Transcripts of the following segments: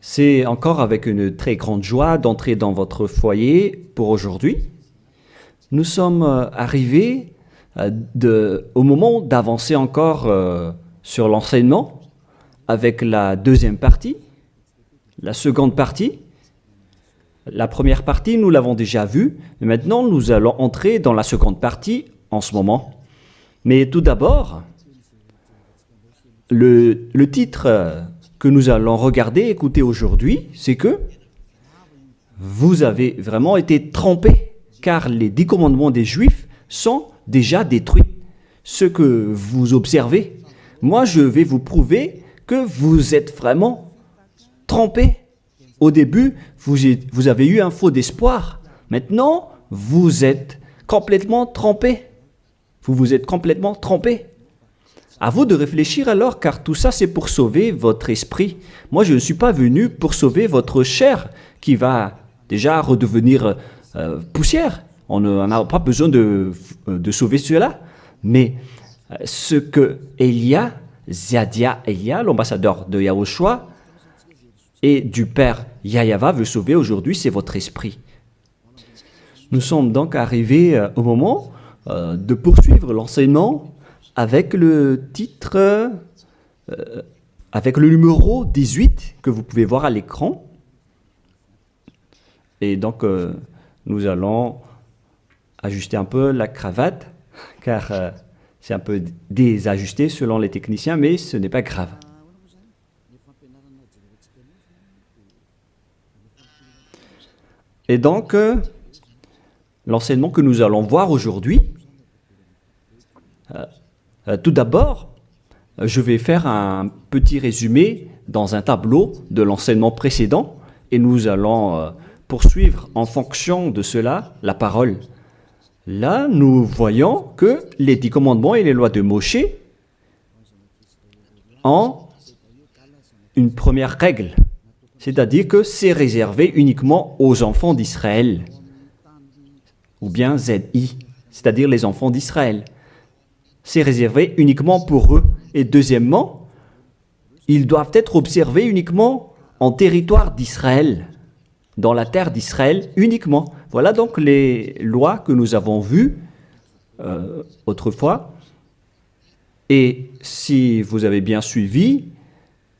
C'est encore avec une très grande joie d'entrer dans votre foyer pour aujourd'hui. Nous sommes arrivés au moment d'avancer encore sur l'enseignement avec la deuxième partie, la seconde partie. La première partie, nous l'avons déjà vue, mais maintenant nous allons entrer dans la seconde partie en ce moment. Mais tout d'abord, le titre que nous allons regarder, écouter aujourd'hui, c'est que vous avez vraiment été trompés, car les 10 commandements des Juifs sont déjà détruits. Ce que vous observez, moi je vais vous prouver que vous êtes vraiment trompés. Au début, vous avez eu un faux d'espoir. Maintenant, vous êtes complètement trompés. Vous vous êtes complètement trompés. À vous de réfléchir alors, car tout ça, c'est pour sauver votre esprit. Moi, je ne suis pas venu pour sauver votre chair, qui va déjà redevenir poussière. On n'a pas besoin de sauver cela. Mais ce que Zadia Elia, l'ambassadeur de Yahushua, et du Père Yahyawa veut sauver aujourd'hui, c'est votre esprit. Nous sommes donc arrivés au moment de poursuivre l'enseignement avec le titre, avec le numéro 18 que vous pouvez voir à l'écran. Et donc, nous allons ajuster un peu la cravate, car c'est un peu désajusté selon les techniciens, mais ce n'est pas grave. Et donc, l'enseignement que nous allons voir aujourd'hui, tout d'abord, je vais faire un petit résumé dans un tableau de l'enseignement précédent et nous allons poursuivre en fonction de cela la parole. Là, nous voyons que les 10 commandements et les lois de Moshe ont une première règle, c'est-à-dire que c'est réservé uniquement aux enfants d'Israël, ou bien ZI, c'est-à-dire les enfants d'Israël. C'est réservé uniquement pour eux. Et deuxièmement, ils doivent être observés uniquement en territoire d'Israël, dans la terre d'Israël uniquement. Voilà donc les lois que nous avons vues autrefois. Et si vous avez bien suivi,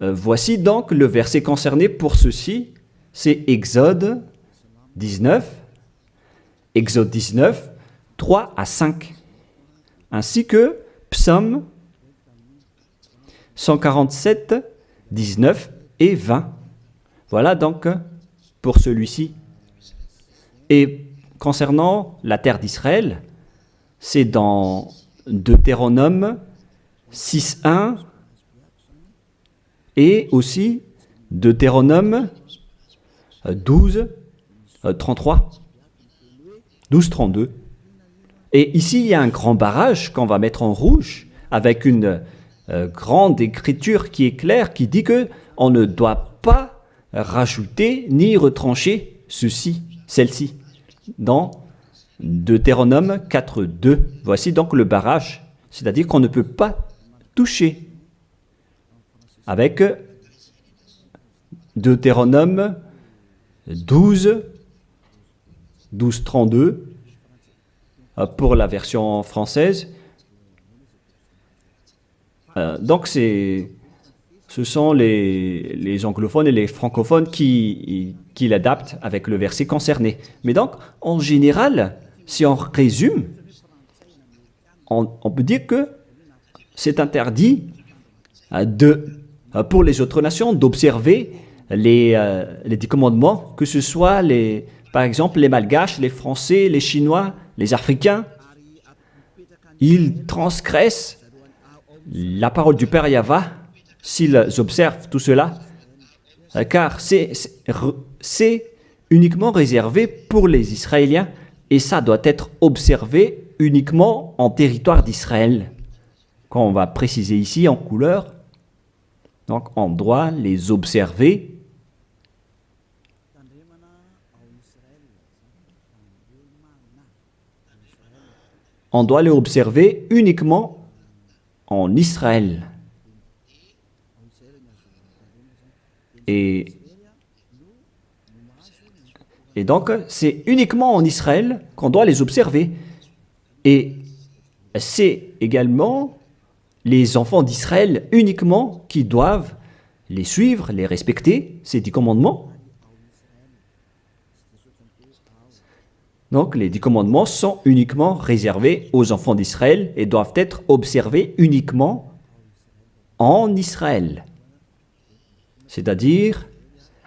voici donc le verset concerné pour ceci, c'est Exode 19, 3 à 5. Ainsi que Psaume 147, 19 et 20. Voilà donc pour celui-ci. Et concernant la terre d'Israël, c'est dans Deutéronome 6.1 et aussi Deutéronome 12.33, 12.32. Et ici, il y a un grand barrage qu'on va mettre en rouge avec une grande écriture qui est claire, qui dit qu'on ne doit pas rajouter ni retrancher celle-ci, dans Deutéronome 4.2. Voici donc le barrage, c'est-à-dire qu'on ne peut pas toucher. Avec Deutéronome 12.32, pour la version française. Donc, ce sont les anglophones et les francophones qui l'adaptent avec le verset concerné. Mais donc, en général, si on résume, on peut dire que c'est interdit pour les autres nations d'observer les 10 commandements, que ce soit, par exemple, les Malgaches, les Français, les Chinois, les Africains. Ils transgressent la parole du Père Yahyawa s'ils observent tout cela, car c'est uniquement réservé pour les Israéliens et ça doit être observé uniquement en territoire d'Israël. Quand on va préciser ici en couleur, donc on doit les observer uniquement en Israël. Et, et donc, c'est uniquement en Israël qu'on doit les observer. Et c'est également les enfants d'Israël uniquement qui doivent les suivre, les respecter, ces 10 commandements. Donc, les 10 commandements sont uniquement réservés aux enfants d'Israël et doivent être observés uniquement en Israël, c'est-à-dire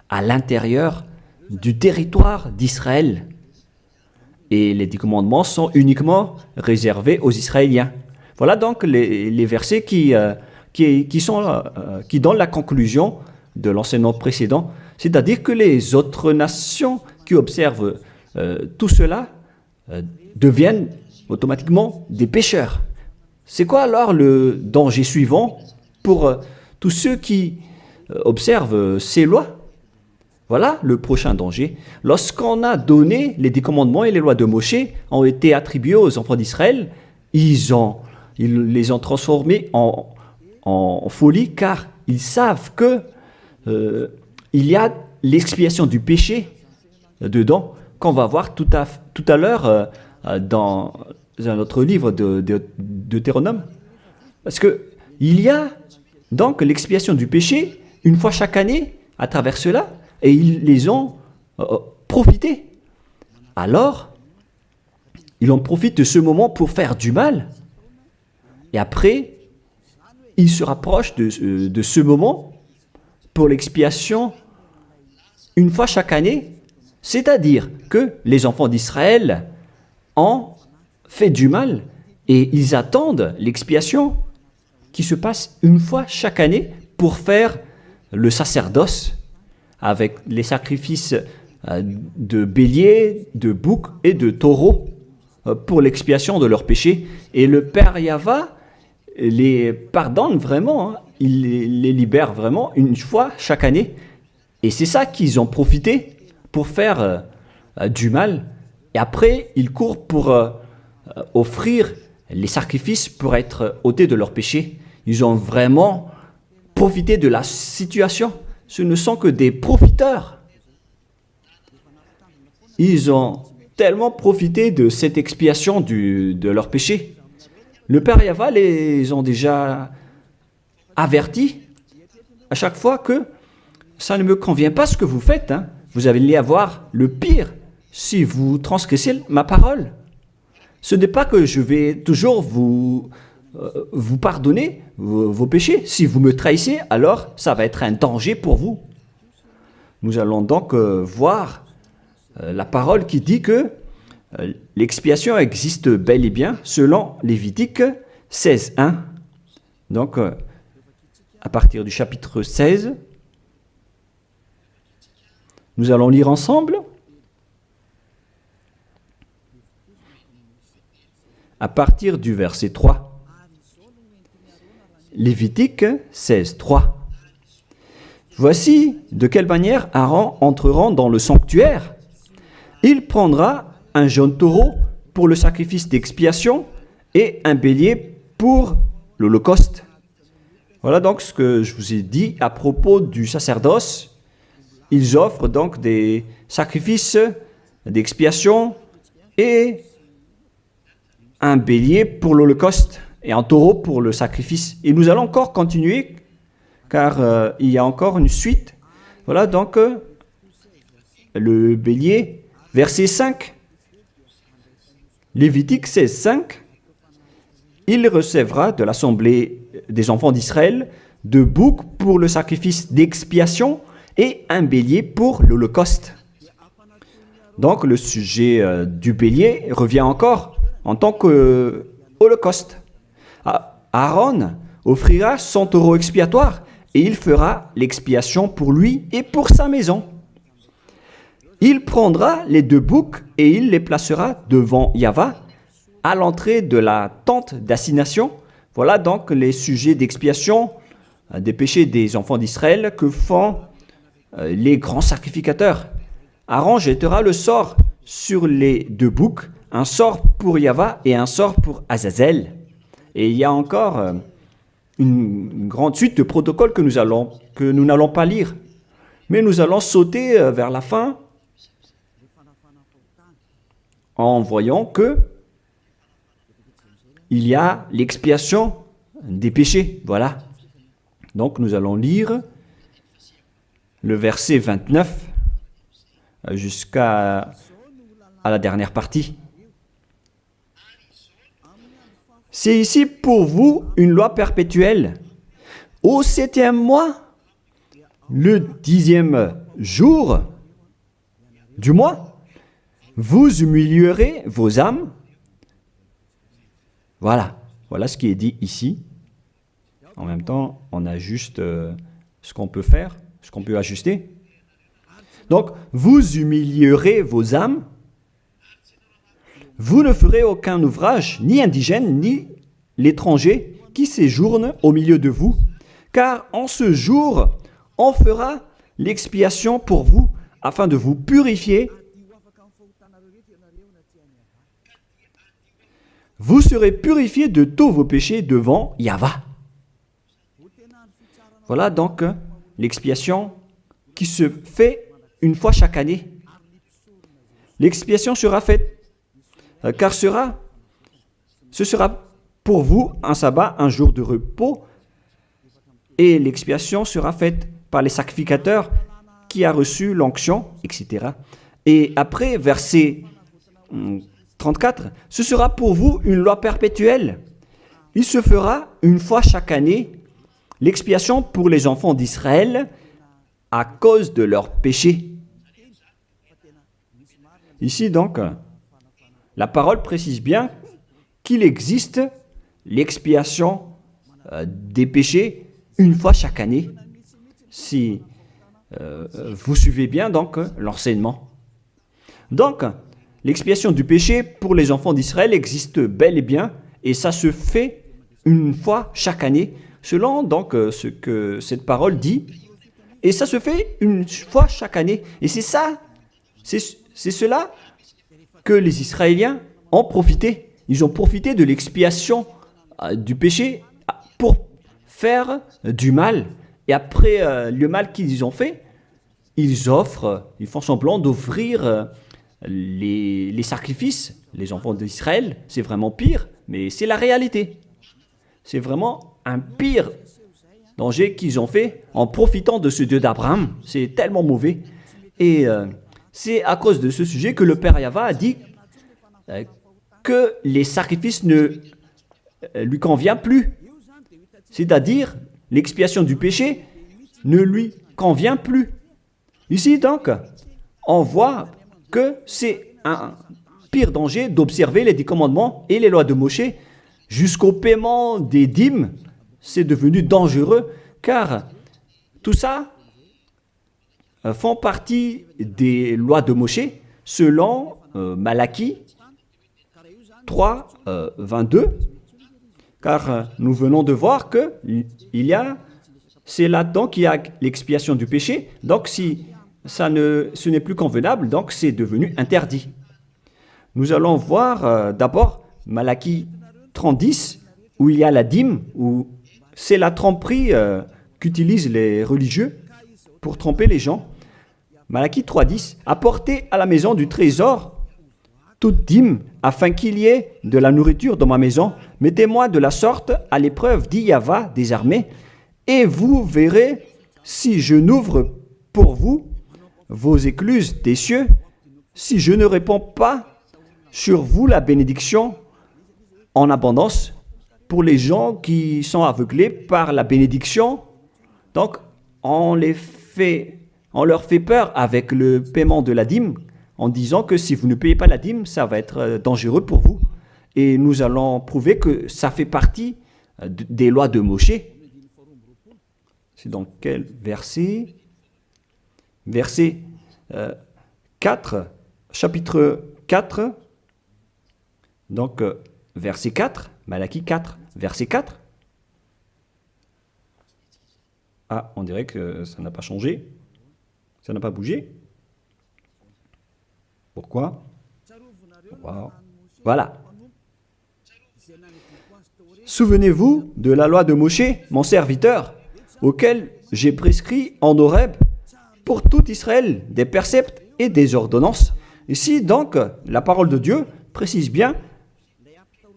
à l'intérieur du territoire d'Israël. Et les 10 commandements sont uniquement réservés aux Israéliens. Voilà donc les versets qui donnent la conclusion de l'enseignement précédent, c'est-à-dire que les autres nations qui observent tout cela deviennent automatiquement des pécheurs. C'est quoi alors le danger suivant pour tous ceux qui observent ces lois? Voilà le prochain danger. Lorsqu'on a donné les 10 commandements et les lois de Moshe ont été attribués aux enfants d'Israël, ils les ont transformés en folie car ils savent que il y a l'expiation du péché dedans qu'on va voir tout à l'heure dans un autre livre de Deutéronome. Parce que il y a donc l'expiation du péché une fois chaque année à travers cela et ils les ont profité. Alors, ils en profitent de ce moment pour faire du mal. Et après, ils se rapprochent de ce moment pour l'expiation une fois chaque année. C'est-à-dire que les enfants d'Israël ont fait du mal et ils attendent l'expiation qui se passe une fois chaque année pour faire le sacerdoce avec les sacrifices de béliers, de boucs et de taureaux pour l'expiation de leurs péchés. Et le Père Yahva les pardonne vraiment, hein. Il les libère vraiment une fois chaque année. Et c'est ça qu'ils ont profité pour faire du mal. Et après, ils courent pour offrir les sacrifices pour être ôtés de leurs péchés. Ils ont vraiment profité de la situation. Ce ne sont que des profiteurs. Ils ont tellement profité de cette expiation de leurs péchés. Le Père Yahva les ont déjà avertis à chaque fois que ça ne me convient pas ce que vous faites, hein. Vous allez avoir le pire si vous transgressez ma parole. Ce n'est pas que je vais toujours vous pardonner vos péchés. Si vous me trahissez, alors ça va être un danger pour vous. Nous allons donc voir la parole qui dit que l'expiation existe bel et bien selon Lévitique 16:1. Donc, à partir du chapitre 16, nous allons lire ensemble. À partir du verset 3. Lévitique 16:3. Voici de quelle manière Aaron entrera dans le sanctuaire. Il prendra un jeune taureau pour le sacrifice d'expiation et un bélier pour l'holocauste. Voilà donc ce que je vous ai dit à propos du sacerdoce. Ils offrent donc des sacrifices d'expiation et un bélier pour l'holocauste et un taureau pour le sacrifice. Et nous allons encore continuer car il y a encore une suite. Voilà donc le bélier, verset 5. Lévitique 16:5. Il recevra de l'assemblée des enfants d'Israël 2 boucs pour le sacrifice d'expiation et un bélier pour l'holocauste. Donc le sujet du bélier revient encore en tant qu'holocauste. Aaron offrira son taureau expiatoire et il fera l'expiation pour lui et pour sa maison. Il prendra les 2 boucs et il les placera devant Yahva à l'entrée de la tente d'assignation. Voilà donc les sujets d'expiation des péchés des enfants d'Israël que font les grands sacrificateurs. Aaron jettera le sort sur les 2 boucs, un sort pour Yahva et un sort pour Azazel. Et il y a encore une grande suite de protocoles que nous n'allons pas lire. Mais nous allons sauter vers la fin en voyant que il y a l'expiation des péchés. Voilà. Donc nous allons lire le verset 29 jusqu'à la dernière partie. C'est ici pour vous une loi perpétuelle. Au 7e mois, le 10e jour du mois, vous humilierez vos âmes. Voilà. Voilà ce qui est dit ici. En même temps, on ajuste ce qu'on peut faire, ce qu'on peut ajuster. Donc, vous humilierez vos âmes. Vous ne ferez aucun ouvrage, ni indigène, ni l'étranger, qui séjourne au milieu de vous. Car en ce jour, on fera l'expiation pour vous, afin de vous purifier. Vous serez purifiés de tous vos péchés devant Yahva. Voilà donc l'expiation qui se fait une fois chaque année. L'expiation sera faite, car ce sera pour vous un sabbat, un jour de repos, et l'expiation sera faite par les sacrificateurs qui a reçu l'onction, etc. Et après, verset 34, ce sera pour vous une loi perpétuelle. Il se fera une fois chaque année l'expiation pour les enfants d'Israël à cause de leurs péchés. Ici donc, la parole précise bien qu'il existe l'expiation des péchés une fois chaque année. Si vous suivez bien donc l'enseignement. Donc, l'expiation du péché pour les enfants d'Israël existe bel et bien, et ça se fait une fois chaque année, selon donc ce que cette parole dit, et ça se fait une fois chaque année. Et c'est ça, c'est cela que les Israéliens ont profité. Ils ont profité de l'expiation du péché pour faire du mal. Et après le mal qu'ils ont fait, ils font semblant d'offrir les sacrifices. Les enfants d'Israël, c'est vraiment pire, mais c'est la réalité. C'est vraiment un pire danger qu'ils ont fait en profitant de ce Dieu d'Abraham. C'est tellement mauvais. Et c'est à cause de ce sujet que le Père Yahva a dit que les sacrifices ne lui conviennent plus. C'est-à-dire, l'expiation du péché ne lui convient plus. Ici, donc, on voit que c'est un pire danger d'observer les 10 commandements et les lois de Moshe jusqu'au paiement des dîmes. C'est devenu dangereux car tout ça font partie des lois de Moshe selon Malachie 3, 22. Car nous venons de voir que c'est là-dedans qu'il y a l'expiation du péché. Donc si ce n'est plus convenable, donc c'est devenu interdit. Nous allons voir d'abord Malachie 30:10, où il y a la dîme, où c'est la tromperie qu'utilisent les religieux pour tromper les gens. Malachie 3:10, apportez à la maison du trésor toute dîme, afin qu'il y ait de la nourriture dans ma maison. Mettez-moi de la sorte à l'épreuve, dit Yahva des armées, et vous verrez si je n'ouvre pour vous vos écluses des cieux, si je ne répands pas sur vous la bénédiction en abondance. Pour les gens qui sont aveuglés par la bénédiction, donc on leur fait peur avec le paiement de la dîme, en disant que si vous ne payez pas la dîme, ça va être dangereux pour vous. Et nous allons prouver que ça fait partie des lois de Moshe. C'est dans quel verset? Verset 4, chapitre 4, donc verset 4, Malachie 4, verset 4. Ah, on dirait que ça n'a pas changé, ça n'a pas bougé. Pourquoi? Wow. Voilà. Souvenez-vous de la loi de Moshe, mon serviteur, auquel j'ai prescrit en Horeb pour tout Israël, des préceptes et des ordonnances. Ici, donc, la parole de Dieu précise bien,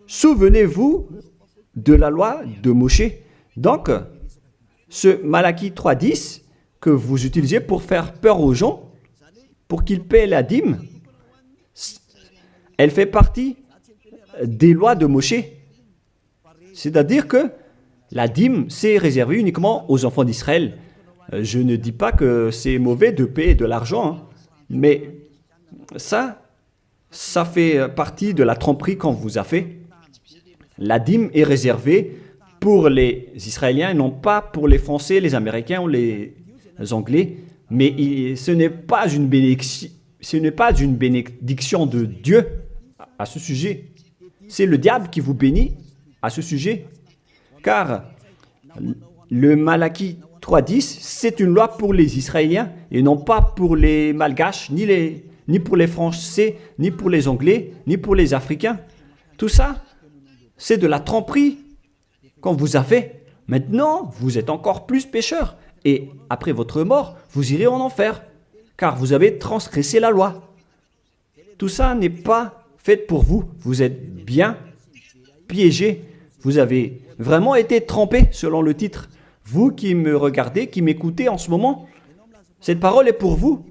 souvenez-vous de la loi de Moshe. Donc, ce Malachie 3.10 que vous utilisez pour faire peur aux gens, pour qu'ils paient la dîme, elle fait partie des lois de Moshe. C'est-à-dire que la dîme, c'est réservé uniquement aux enfants d'Israël. Je ne dis pas que c'est mauvais de payer de l'argent, hein, mais ça fait partie de la tromperie qu'on vous a fait. La dîme est réservée pour les Israéliens et non pas pour les Français, les Américains ou les Anglais. Mais ce n'est pas une bénédiction de Dieu à ce sujet. C'est le diable qui vous bénit à ce sujet. Car le Malachie 3.10, c'est une loi pour les Israéliens et non pas pour les Malgaches, ni pour les Français, ni pour les Anglais, ni pour les Africains. Tout ça, c'est de la tromperie qu'on vous a fait. Maintenant, vous êtes encore plus pécheurs. Et après votre mort, vous irez en enfer, car vous avez transgressé la loi. Tout ça n'est pas fait pour vous. Vous êtes bien piégés. Vous avez vraiment été trompés, selon le titre. Vous qui me regardez, qui m'écoutez en ce moment, cette parole est pour vous.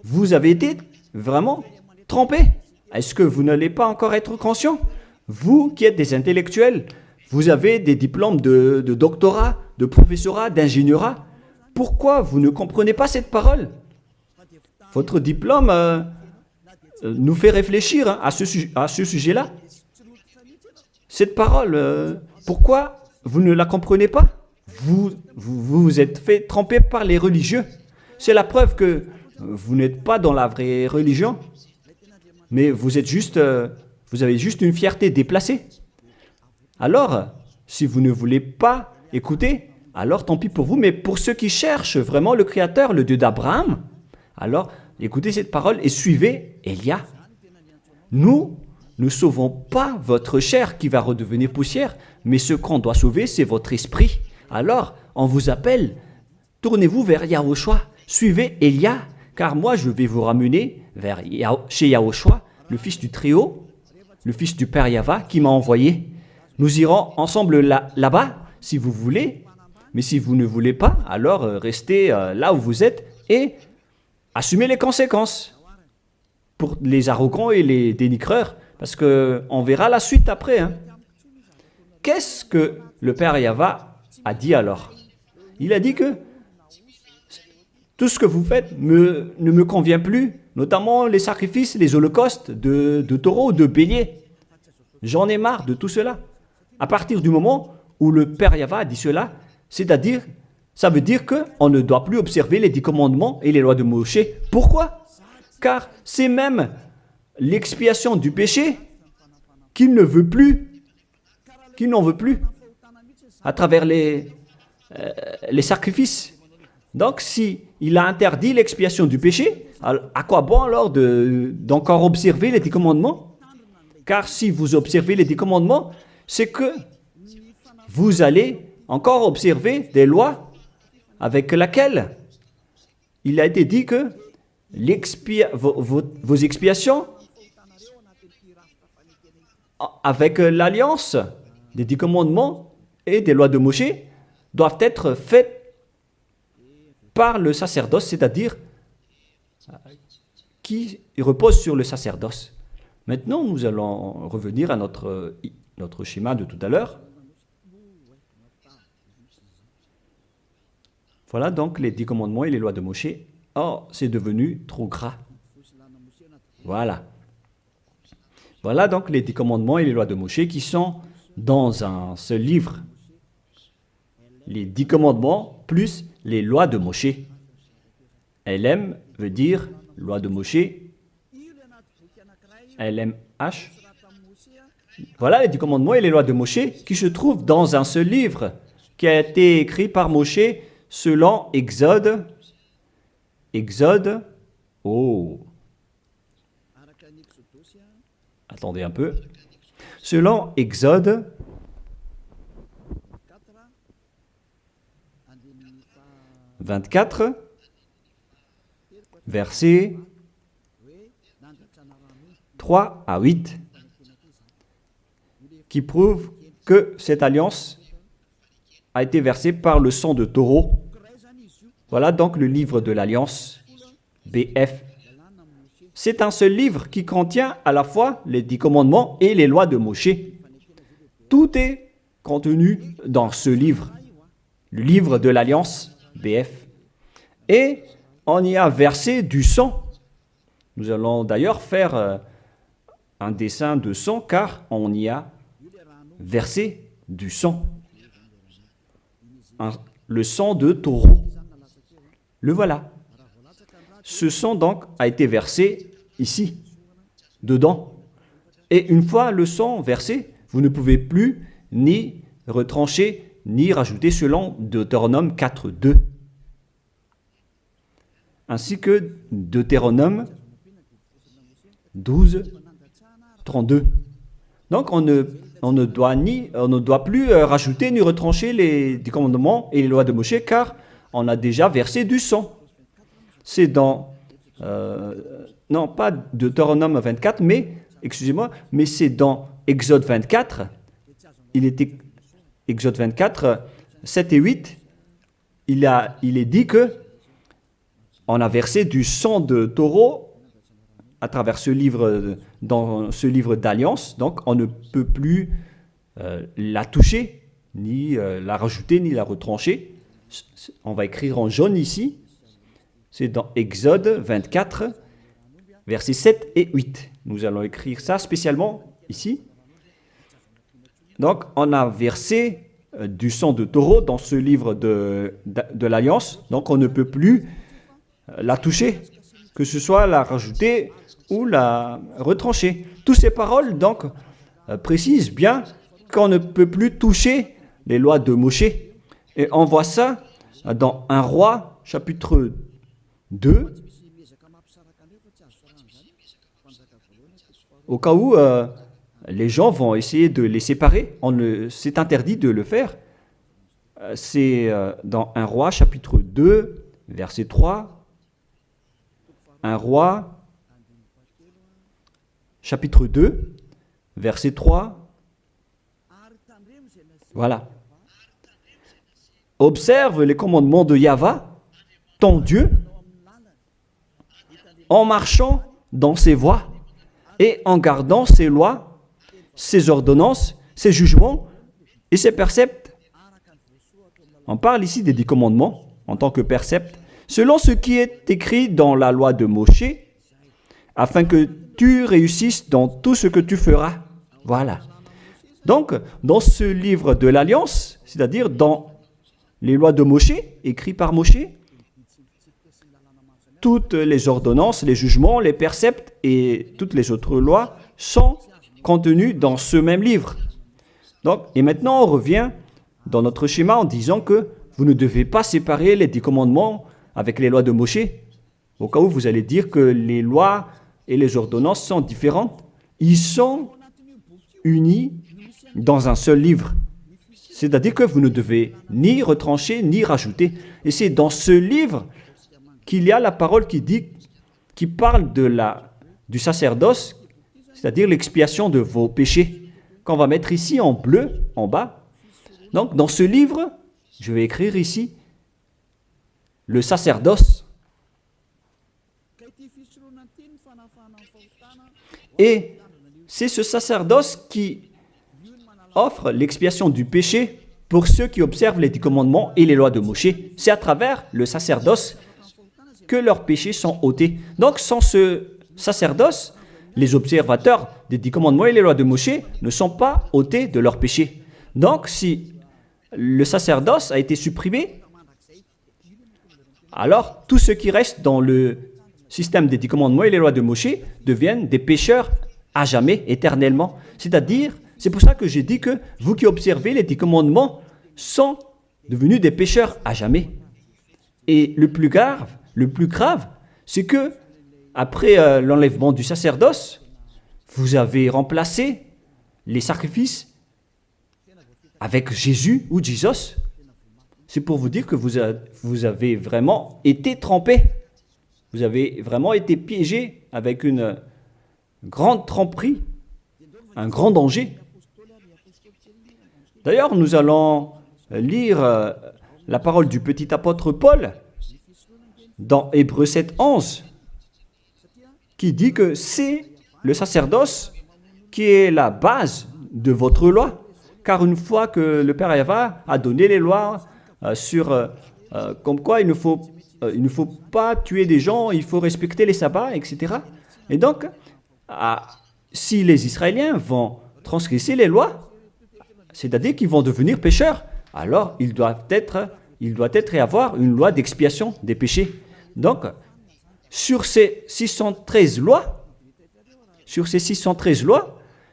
Vous avez été vraiment trompés. Est-ce que vous n'allez pas encore être conscient? Vous qui êtes des intellectuels, vous avez des diplômes de doctorat, de professorat, d'ingénierat. Pourquoi vous ne comprenez pas cette parole? Votre diplôme nous fait réfléchir à ce sujet-là. Cette parole, pourquoi vous ne la comprenez pas? Vous êtes fait tromper par les religieux. C'est la preuve que vous n'êtes pas dans la vraie religion, mais vous avez juste une fierté déplacée. Alors, si vous ne voulez pas écouter, alors tant pis pour vous, mais pour ceux qui cherchent vraiment le Créateur, le Dieu d'Abraham, alors écoutez cette parole et suivez Élia. Nous ne sauvons pas votre chair qui va redevenir poussière, mais ce qu'on doit sauver, c'est votre esprit. Alors, on vous appelle, tournez-vous vers Yahushua, suivez Élia, car moi je vais vous ramener chez Yahushua, le fils du Très-Haut, le fils du Père Yahva qui m'a envoyé. Nous irons ensemble là-bas, si vous voulez, mais si vous ne voulez pas, alors restez là où vous êtes et assumez les conséquences pour les arrogants et les dénigreurs, parce qu'on verra la suite après. Hein. Qu'est-ce que le Père Yahva a dit alors? Il a dit que tout ce que vous faites ne me convient plus, notamment les sacrifices, les holocaustes de taureaux, de béliers. J'en ai marre de tout cela. À partir du moment où le Père Yahva a dit cela, c'est-à-dire, ça veut dire qu'on ne doit plus observer les 10 commandements et les lois de Moshe. Pourquoi? Car c'est même l'expiation du péché qu'il ne veut plus, qu'il n'en veut plus, à travers les sacrifices. Donc, si il a interdit l'expiation du péché, à quoi bon alors d'encore observer les 10 commandements? Car si vous observez les 10 commandements, c'est que vous allez encore observer des lois avec lesquelles il a été dit que vos expiations avec l'alliance des 10 commandements et des lois de Moshe doivent être faites par le sacerdoce, c'est-à-dire qui repose sur le sacerdoce. Maintenant, nous allons revenir à notre schéma de tout à l'heure. Voilà donc les 10 commandements et les lois de Moshe. Oh, c'est devenu trop gras. Voilà. Voilà donc les 10 commandements et les lois de Moshe qui sont dans ce livre. Les 10 commandements plus les lois de Moshe. LM veut dire loi de Moshe. LMH. Voilà les 10 commandements et les lois de Moshe qui se trouvent dans un seul livre qui a été écrit par Moshe selon Exode. Exode. Oh. Attendez un peu. Selon Exode 24, versets 3 à 8, qui prouvent que cette alliance a été versée par le sang de taureau. Voilà donc le livre de l'Alliance, BF. C'est un seul livre qui contient à la fois les 10 commandements et les lois de Moshe. Tout est contenu dans ce livre, le livre de l'Alliance, BF. Et on y a versé du sang. Nous allons d'ailleurs faire un dessin de sang car on y a versé du sang. Le sang de taureau. Le voilà. Ce sang donc a été versé ici, dedans. Et une fois le sang versé, vous ne pouvez plus ni retrancher, ni rajouter selon Deutéronome 4.2. Ainsi que Deutéronome 12.32. Donc on ne doit plus rajouter ni retrancher les 10 commandements et les lois de Moshe car on a déjà versé du sang. C'est dans, non pas Deutéronome 24, mais, excusez-moi, mais c'est dans Exode 24. Il était Exode 24, 7 et 8. Il est dit que on a versé du sang de taureau à travers ce livre, dans ce livre d'alliance. Donc on ne peut plus la toucher, ni la rajouter, ni la retrancher. On va écrire en jaune ici. C'est dans Exode 24, versets 7 et 8. Nous allons écrire ça spécialement ici. Donc, on a versé du sang de taureau dans ce livre de l'Alliance. Donc, on ne peut plus la toucher, que ce soit la rajouter ou la retrancher. Toutes ces paroles, donc, précisent bien qu'on ne peut plus toucher les lois de Moshe. Et on voit ça dans 1 Roi, chapitre 2, au cas où les gens vont essayer de les séparer. C'est interdit de le faire. C'est dans 1 Roi, chapitre 2, verset 3. 1 Roi, chapitre 2, verset 3. Voilà. Observe les commandements de Yahvé, ton Dieu, en marchant dans ses voies et en gardant ses lois, ses ordonnances, ses jugements et ses préceptes. On parle ici des 10 commandements en tant que préceptes, selon ce qui est écrit dans la loi de Moshe, afin que tu réussisses dans tout ce que tu feras. Voilà. Donc, dans ce livre de l'Alliance, c'est-à-dire dans les lois de Moshe, écrits par Moshe, toutes les ordonnances, les jugements, les préceptes et toutes les autres lois sont contenues dans ce même livre. Donc, et maintenant, on revient dans notre schéma en disant que vous ne devez pas séparer les 10 commandements avec les lois de Moshe. Au cas où vous allez dire que les lois et les ordonnances sont différentes, ils sont unis dans un seul livre. C'est-à-dire que vous ne devez ni retrancher ni rajouter. Et c'est dans ce livre qu'il y a la parole qui parle du sacerdoce, c'est-à-dire l'expiation de vos péchés, qu'on va mettre ici en bleu, en bas. Donc, dans ce livre, je vais écrire ici le sacerdoce. Et c'est ce sacerdoce qui offre l'expiation du péché pour ceux qui observent les 10 commandements et les lois de Moshe. C'est à travers le sacerdoce que leurs péchés sont ôtés. Donc, sans ce sacerdoce, les observateurs des 10 commandements et les lois de Moshe ne sont pas ôtés de leurs péchés. Donc, si le sacerdoce a été supprimé, alors tout ce qui reste dans le système des 10 commandements et les lois de Moshe deviennent des pécheurs à jamais, éternellement. C'est-à-dire, c'est pour ça que j'ai dit que vous qui observez les 10 commandements sont devenus des pécheurs à jamais. Et le plus grave, c'est que après l'enlèvement du sacerdoce, vous avez remplacé les sacrifices avec Jésus ou Jesus. C'est pour vous dire que vous avez vraiment été trempés. Vous avez vraiment été piégés avec une grande tromperie, un grand danger. D'ailleurs, nous allons lire la parole du petit apôtre Paul dans Hébreux 7:11, qui dit que c'est le sacerdoce qui est la base de votre loi. Car une fois que le Père Yahva a donné les lois comme quoi il ne faut pas tuer des gens, il faut respecter les sabbats, etc. Et donc, si les Israéliens vont transgresser les lois, c'est-à-dire qu'ils vont devenir pécheurs, alors il doit être et avoir une loi d'expiation des péchés. Donc, sur ces 613 lois,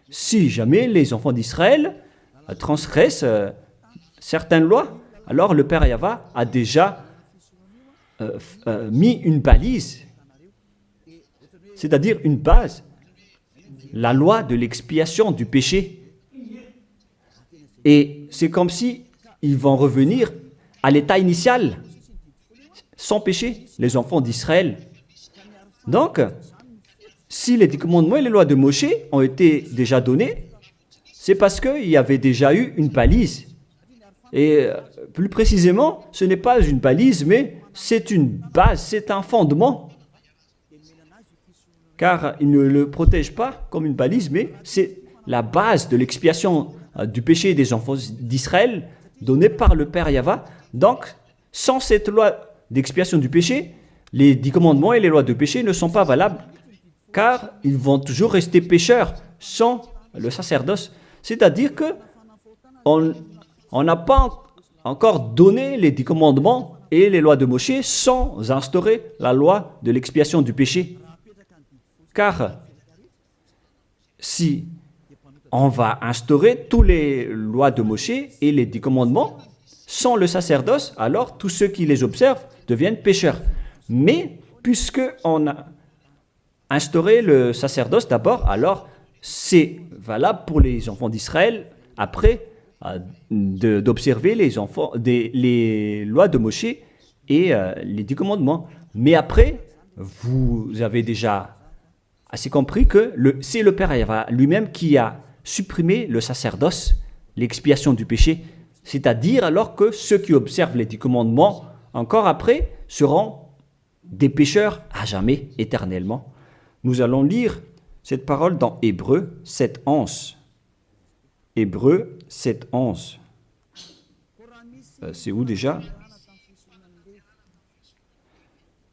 si jamais les enfants d'Israël transgressent certaines lois, alors le Père Yahva a déjà mis une balise, c'est-à-dire une base, la loi de l'expiation du péché. Et c'est comme si ils vont revenir à l'état initial, sans péché, les enfants d'Israël. Donc, si les 10 commandements et les lois de Moshe ont été déjà donnés, c'est parce qu'il y avait déjà eu une balise. Et plus précisément, ce n'est pas une balise, mais c'est une base, c'est un fondement. Car il ne le protège pas comme une balise, mais c'est la base de l'expiation du péché des enfants d'Israël donnée par le Père Yahva. Donc, sans cette loi d'expiation du péché, les 10 commandements et les lois de péché ne sont pas valables, car ils vont toujours rester pécheurs sans le sacerdoce. C'est-à-dire que on n'a pas encore donné les 10 commandements et les lois de Moshe sans instaurer la loi de l'expiation du péché. Car si on va instaurer toutes les lois de Moshe et les 10 commandements sans le sacerdoce, alors tous ceux qui les observent deviennent pécheurs. Mais puisque on a instauré le sacerdoce d'abord, alors c'est valable pour les enfants d'Israël après d'observer les lois de Moshe et les 10 commandements. Mais après, vous avez déjà assez compris que c'est le Père Yahva lui-même qui a supprimé le sacerdoce, l'expiation du péché. C'est-à-dire alors que ceux qui observent les 10 commandements, encore après, seront des pécheurs à jamais, éternellement. Nous allons lire cette parole dans Hébreux 7:11. Hébreux 7:11. C'est où déjà?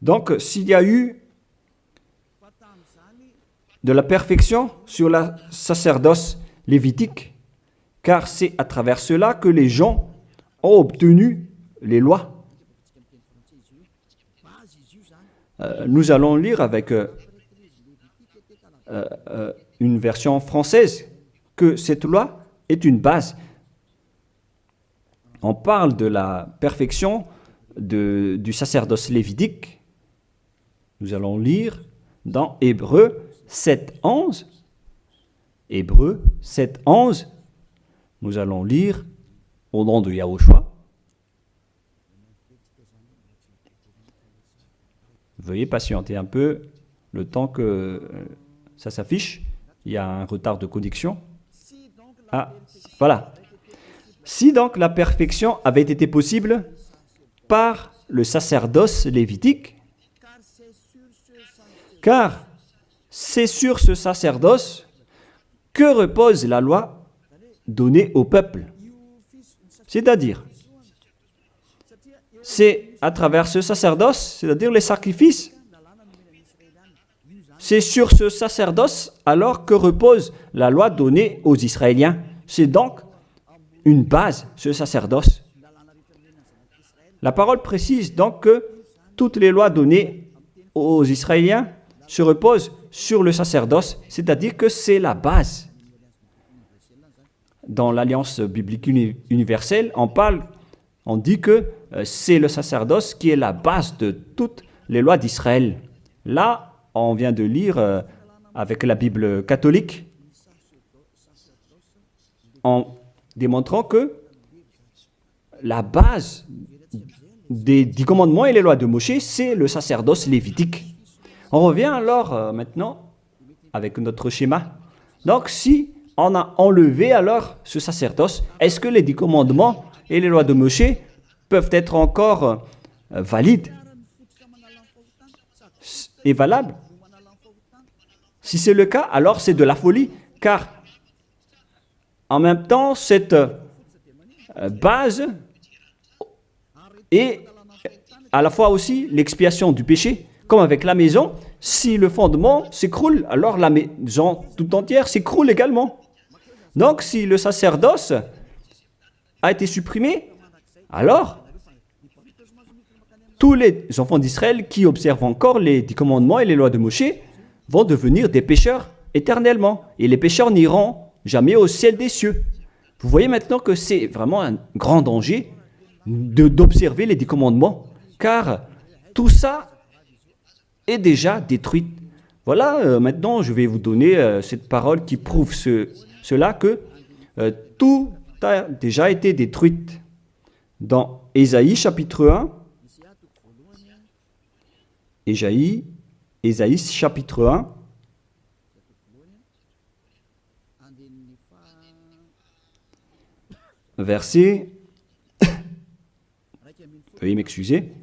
Donc, s'il y a eu de la perfection sur le sacerdoce lévitique, car c'est à travers cela que les gens ont obtenu les lois. Nous allons lire avec une version française que cette loi est une base. On parle de la perfection du sacerdoce lévitique. Nous allons lire dans Hébreux 7:11. Hébreux 7:11. Nous allons lire au nom de Yahushua. Veuillez patienter un peu le temps que ça s'affiche. Il y a un retard de connexion. Ah, voilà. Si donc la perfection avait été possible par le sacerdoce lévitique, car c'est sur ce sacerdoce que repose la loi donnée au peuple. C'est-à-dire, c'est à travers ce sacerdoce, c'est-à-dire les sacrifices, c'est sur ce sacerdoce alors que repose la loi donnée aux Israéliens. C'est donc une base, ce sacerdoce. La parole précise donc que toutes les lois données aux Israéliens se reposent sur le sacerdoce, c'est-à-dire que c'est la base. Dans l'Alliance biblique universelle, on dit que c'est le sacerdoce qui est la base de toutes les lois d'Israël. Là, on vient de lire avec la Bible catholique, en démontrant que la base des 10 commandements et les lois de Moshe, c'est le sacerdoce lévitique. On revient alors maintenant avec notre schéma. Donc, si on a enlevé alors ce sacerdoce, est-ce que les 10 commandements et les lois de Moshe peuvent être encore valides et valables? Si c'est le cas, alors c'est de la folie, car en même temps, cette base est à la fois aussi l'expiation du péché, comme avec la maison. Si le fondement s'écroule, alors la maison tout entière s'écroule également. Donc, si le sacerdoce a été supprimé, alors tous les enfants d'Israël qui observent encore les 10 commandements et les lois de Moshe vont devenir des pécheurs éternellement. Et les pécheurs n'iront jamais au ciel des cieux. Vous voyez maintenant que c'est vraiment un grand danger d'observer les 10 commandements, car tout ça est déjà détruit. Voilà, maintenant je vais vous donner cette parole qui prouve cela, que tout a déjà été détruit. Dans Ésaïe chapitre 1, Ésaïe chapitre 1, verset, veuillez m'excuser,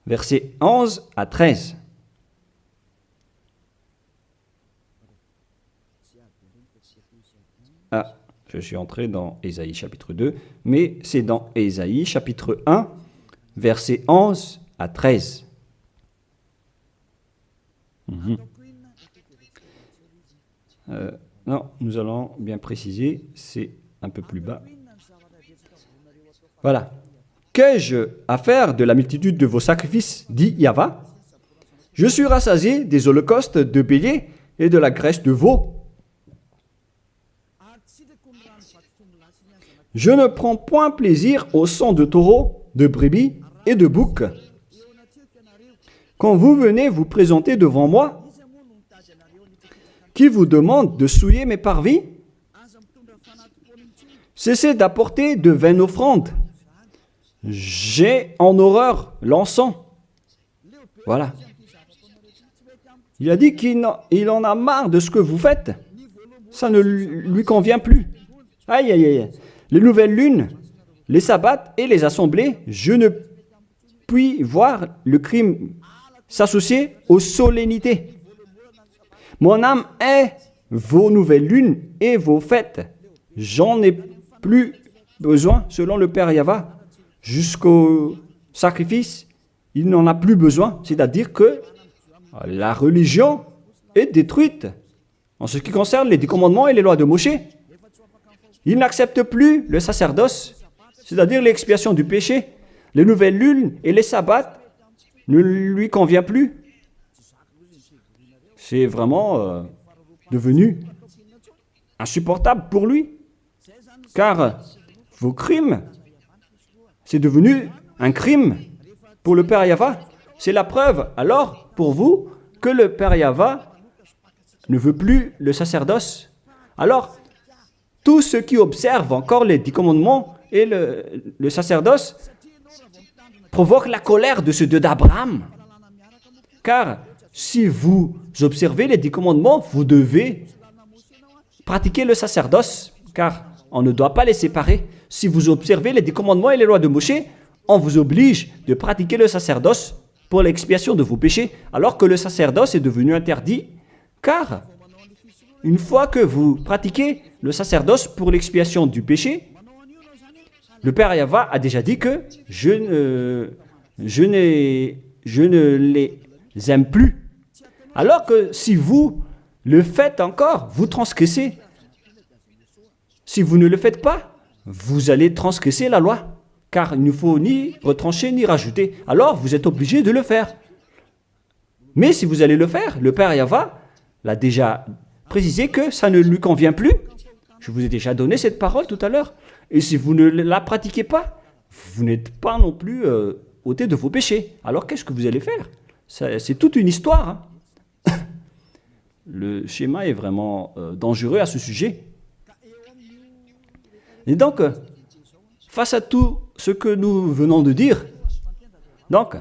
versets 11 à 13. Ah, je suis entré dans Ésaïe chapitre 2, mais c'est dans Ésaïe chapitre 1, versets 11 à 13. Non, nous allons bien préciser, c'est un peu plus bas. Voilà. Qu'ai-je à faire de la multitude de vos sacrifices, dit Yahva? Je suis rassasié des holocaustes de béliers et de la graisse de veau. Je ne prends point plaisir au sang de taureaux, de brebis et de boucs. Quand vous venez vous présenter devant moi, qui vous demande de souiller mes parvis? Cessez d'apporter de vaines offrandes. J'ai en horreur l'encens. Voilà. Il a dit qu'il en a marre de ce que vous faites. Ça ne lui convient plus. Aïe, aïe, aïe. Les nouvelles lunes, les sabbats et les assemblées, je ne puis voir le crime s'associer aux solennités. Mon âme est vos nouvelles lunes et vos fêtes. J'en ai plus besoin, selon le Père Yahva. Jusqu'au sacrifice, il n'en a plus besoin. C'est-à-dire que la religion est détruite. En ce qui concerne les 10 commandements et les lois de Moshe, il n'accepte plus le sacerdoce, c'est-à-dire l'expiation du péché. Les nouvelles lunes et les sabbats ne lui conviennent plus. C'est vraiment devenu insupportable pour lui. Car vos crimes, c'est devenu un crime pour le Père Yahva. C'est la preuve, alors, pour vous, que le Père Yahva ne veut plus le sacerdoce. Alors, tous ceux qui observent encore les 10 commandements et le sacerdoce provoquent la colère de ce Dieu d'Abraham. Car si vous observez les 10 commandements, vous devez pratiquer le sacerdoce, car on ne doit pas les séparer. Si vous observez les 10 commandements et les lois de Moshe, on vous oblige de pratiquer le sacerdoce pour l'expiation de vos péchés, alors que le sacerdoce est devenu interdit, car une fois que vous pratiquez le sacerdoce pour l'expiation du péché, le Père Yahva a déjà dit que je ne les aime plus. Alors que si vous le faites encore, vous transgressez. Si vous ne le faites pas, vous allez transgresser la loi, car il ne faut ni retrancher ni rajouter. Alors, vous êtes obligé de le faire. Mais si vous allez le faire, le Père Yahva l'a déjà précisé que ça ne lui convient plus. Je vous ai déjà donné cette parole tout à l'heure. Et si vous ne la pratiquez pas, vous n'êtes pas non plus ôté de vos péchés. Alors, qu'est-ce que vous allez faire? C'est toute une histoire. Hein. Le schéma est vraiment dangereux à ce sujet. Et donc, face à tout ce que nous venons de dire, donc,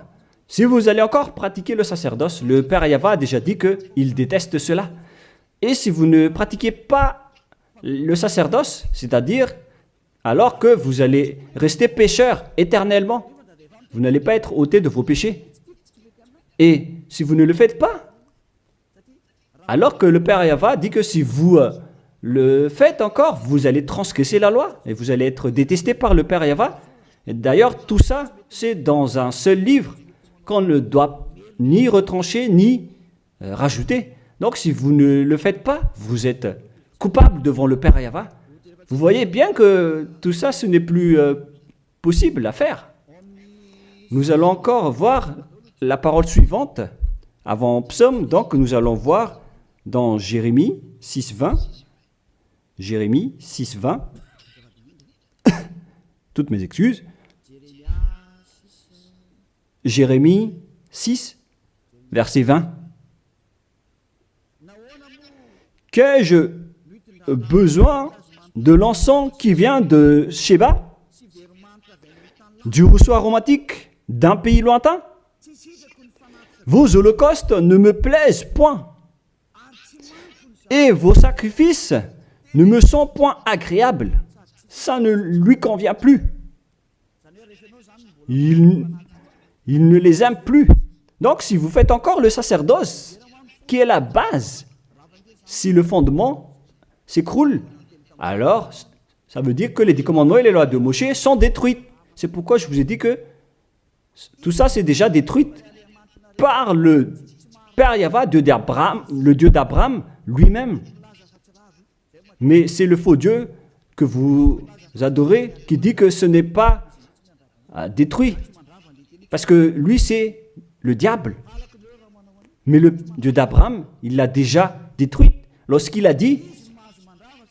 Si vous allez encore pratiquer le sacerdoce, le Père Yahweh a déjà dit qu'il déteste cela. Et si vous ne pratiquez pas le sacerdoce, c'est-à-dire alors que vous allez rester pécheur éternellement, vous n'allez pas être ôté de vos péchés. Et si vous ne le faites pas, alors que le Père Yahweh dit que si vous le faites encore, vous allez transgresser la loi et vous allez être détesté par le Père Yahweh. Et d'ailleurs, tout ça, c'est dans un seul livre qu'on ne doit ni retrancher ni rajouter. Donc, si vous ne le faites pas, vous êtes coupable devant le Père Yahweh. Vous voyez bien que tout ça, ce n'est plus possible à faire. Nous allons encore voir la parole suivante avant Psaume. Donc, nous allons voir dans Jérémie 6.20. Jérémie 6.20. Toutes mes excuses. Jérémie 6, verset 20. Qu'ai-je besoin de l'encens qui vient de Sheba, du rousseau aromatique d'un pays lointain? Vos holocaustes ne me plaisent point, et vos sacrifices ne me sont point agréables. Ça ne lui convient plus. Il ne les aime plus. Donc, si vous faites encore le sacerdoce, qui est la base, si le fondement s'écroule, alors ça veut dire que les 10 commandements et les lois de Moïse sont détruites. C'est pourquoi je vous ai dit que tout ça, c'est déjà détruit par le Père Yahweh, le Dieu d'Abraham lui-même. Mais c'est le faux Dieu que vous adorez qui dit que ce n'est pas détruit. Parce que lui, c'est le diable. Mais le Dieu d'Abraham, il l'a déjà détruit. Lorsqu'il a dit,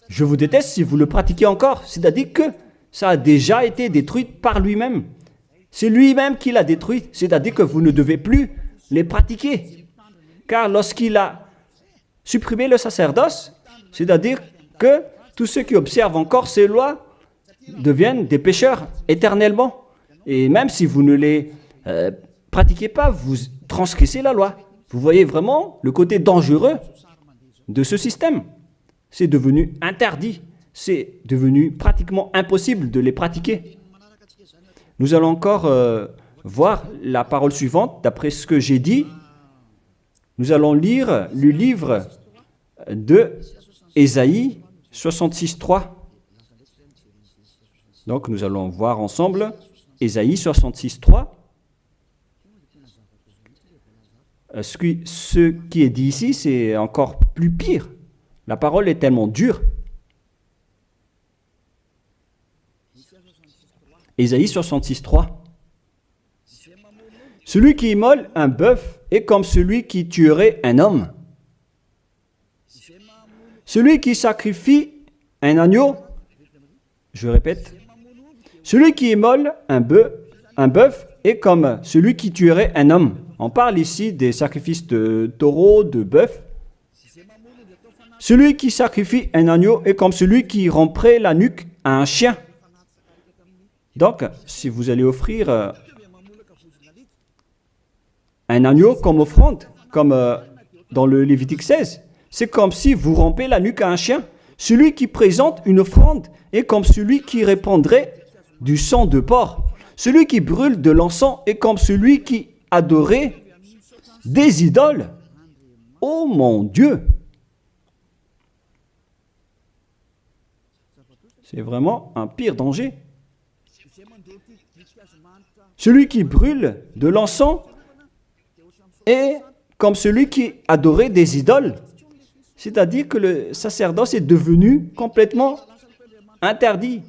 je vous déteste si vous le pratiquez encore. C'est-à-dire que ça a déjà été détruit par lui-même. C'est lui-même qui l'a détruit. C'est-à-dire que vous ne devez plus les pratiquer. Car lorsqu'il a supprimé le sacerdoce, c'est-à-dire que tous ceux qui observent encore ces lois deviennent des pécheurs éternellement. Et même si vous ne les pratiquez pas, vous transgressez la loi. Vous voyez vraiment le côté dangereux de ce système. C'est devenu interdit. C'est devenu pratiquement impossible de les pratiquer. Nous allons encore voir la parole suivante. D'après ce que j'ai dit, nous allons lire le livre de Ésaïe 66.3. Donc nous allons voir ensemble Ésaïe 66.3. Ce qui est dit ici, c'est encore plus pire. La parole est tellement dure. Ésaïe 66.3. Celui qui immole un bœuf est comme celui qui tuerait un homme. Celui qui sacrifie un agneau, je répète, celui qui immole un bœuf est comme celui qui tuerait un homme. On parle ici des sacrifices de taureau, de bœuf. Celui qui sacrifie un agneau est comme celui qui romprait la nuque à un chien. Donc, si vous allez offrir un agneau comme offrande, comme dans le Lévitique 16, c'est comme si vous rompez la nuque à un chien. Celui qui présente une offrande est comme celui qui répandrait du sang de porc. Celui qui brûle de l'encens est comme celui qui adorait des idoles. Oh mon Dieu! C'est vraiment un pire danger. Celui qui brûle de l'encens est comme celui qui adorait des idoles. C'est-à-dire que le sacerdoce est devenu complètement interdit.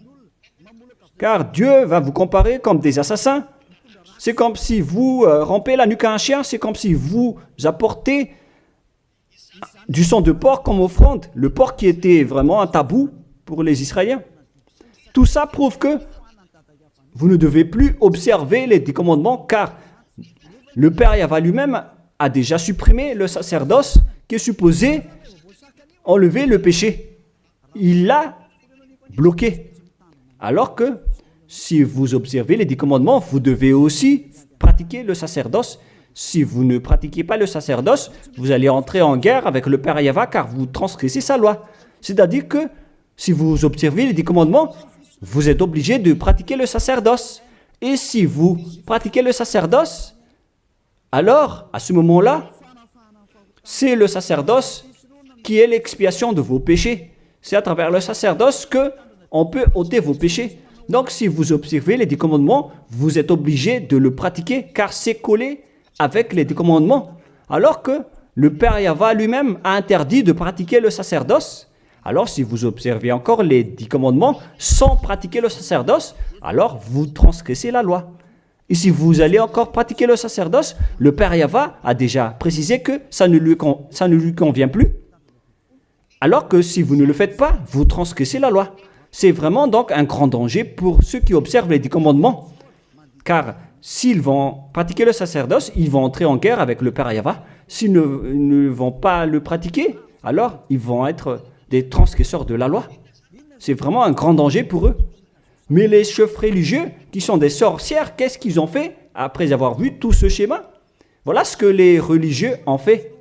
Car Dieu va vous comparer comme des assassins. C'est comme si vous rompez la nuque à un chien, c'est comme si vous apportez du sang de porc comme offrande. Le porc qui était vraiment un tabou pour les Israéliens. Tout ça prouve que vous ne devez plus observer les 10 commandements, car le Père Yahweh lui-même a déjà supprimé le sacerdoce qui est supposé enlever le péché. Il l'a bloqué. Alors que si vous observez les 10 commandements, vous devez aussi pratiquer le sacerdoce. Si vous ne pratiquez pas le sacerdoce, vous allez entrer en guerre avec le Père Yahva car vous transgressez sa loi. C'est-à-dire que si vous observez les 10 commandements, vous êtes obligé de pratiquer le sacerdoce. Et si vous pratiquez le sacerdoce, alors, à ce moment-là, c'est le sacerdoce qui est l'expiation de vos péchés. C'est à travers le sacerdoce qu'on peut ôter vos péchés. Donc, si vous observez les 10 commandements, vous êtes obligé de le pratiquer car c'est collé avec les 10 commandements. Alors que le Père Yahva lui-même a interdit de pratiquer le sacerdoce. Alors, si vous observez encore les 10 commandements sans pratiquer le sacerdoce, alors vous transgressez la loi. Et si vous allez encore pratiquer le sacerdoce, le Père Yahva a déjà précisé que ça ne lui convient plus. Alors que si vous ne le faites pas, vous transgressez la loi. C'est vraiment donc un grand danger pour ceux qui observent les 10 commandements. Car s'ils vont pratiquer le sacerdoce, ils vont entrer en guerre avec le Père Yahva. S'ils ne vont pas le pratiquer, alors ils vont être des transgresseurs de la loi. C'est vraiment un grand danger pour eux. Mais les chefs religieux, qui sont des sorcières, qu'est-ce qu'ils ont fait après avoir vu tout ce schéma? Voilà ce que les religieux ont fait.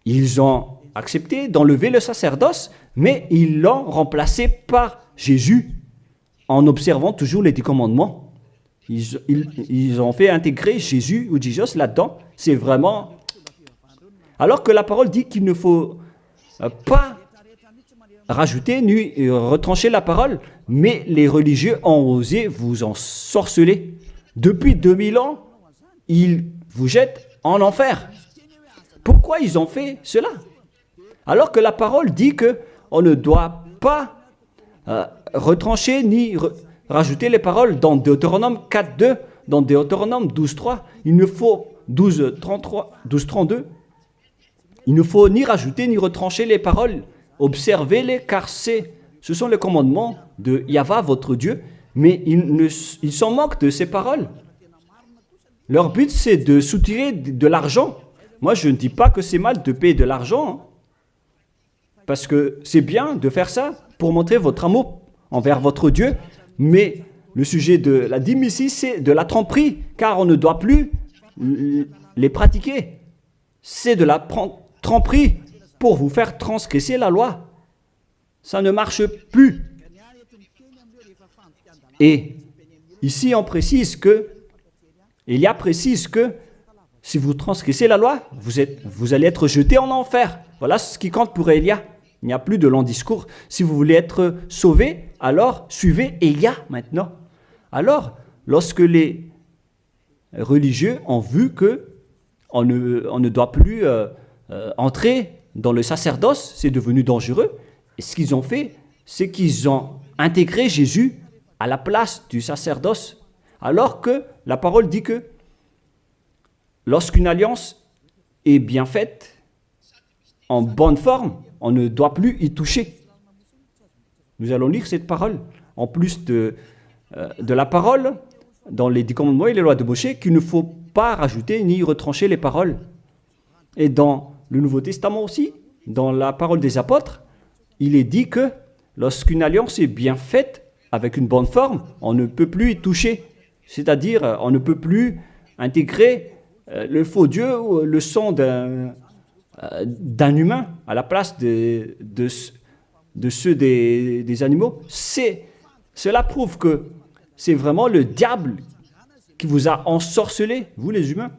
Ils ont accepté d'enlever le sacerdoce, mais ils l'ont remplacé par Jésus, en observant toujours les 10 commandements. Ils ont fait intégrer Jésus ou Jesus là-dedans. C'est vraiment... Alors que la parole dit qu'il ne faut pas rajouter ni retrancher la parole, mais les religieux ont osé vous ensorceler. Depuis 2000 ans, ils vous jettent en enfer. Pourquoi ils ont fait cela? Alors que la parole dit qu'on ne doit pas retrancher ni rajouter les paroles dans Deutéronome 4.2, dans Deutéronome 12.3, il ne faut 12.32, il ne faut ni rajouter ni retrancher les paroles. Observez-les car ce sont les commandements de Yahva, votre Dieu, mais ils s'en moquent de ces paroles. Leur but, c'est de soutirer de l'argent. Moi, je ne dis pas que c'est mal de payer de l'argent, parce que c'est bien de faire ça pour montrer votre amour envers votre Dieu, mais le sujet de la dîme ici, c'est de la tromperie, car on ne doit plus les pratiquer. C'est de la tromperie pour vous faire transgresser la loi. Ça ne marche plus. Et ici, on précise que, Élia précise que si vous transgressez la loi, vous allez être jeté en enfer. Voilà ce qui compte pour Élia. Il n'y a plus de long discours. Si vous voulez être sauvé, alors suivez Élia maintenant. Alors, lorsque les religieux ont vu qu'on ne doit plus entrer dans le sacerdoce, c'est devenu dangereux. Et ce qu'ils ont fait, c'est qu'ils ont intégré Jésus à la place du sacerdoce. Alors que la parole dit que lorsqu'une alliance est bien faite, en bonne forme, on ne doit plus y toucher. Nous allons lire cette parole. En plus de la parole, dans les 10 commandements et les lois de Moïse, qu'il ne faut pas rajouter ni retrancher les paroles. Et dans le Nouveau Testament aussi, dans la parole des apôtres, il est dit que lorsqu'une alliance est bien faite, avec une bonne forme, on ne peut plus y toucher. C'est-à-dire, on ne peut plus intégrer le faux Dieu ou le sang d'un humain à la place de ceux des animaux. Cela prouve que c'est vraiment le diable qui vous a ensorcelé, vous les humains.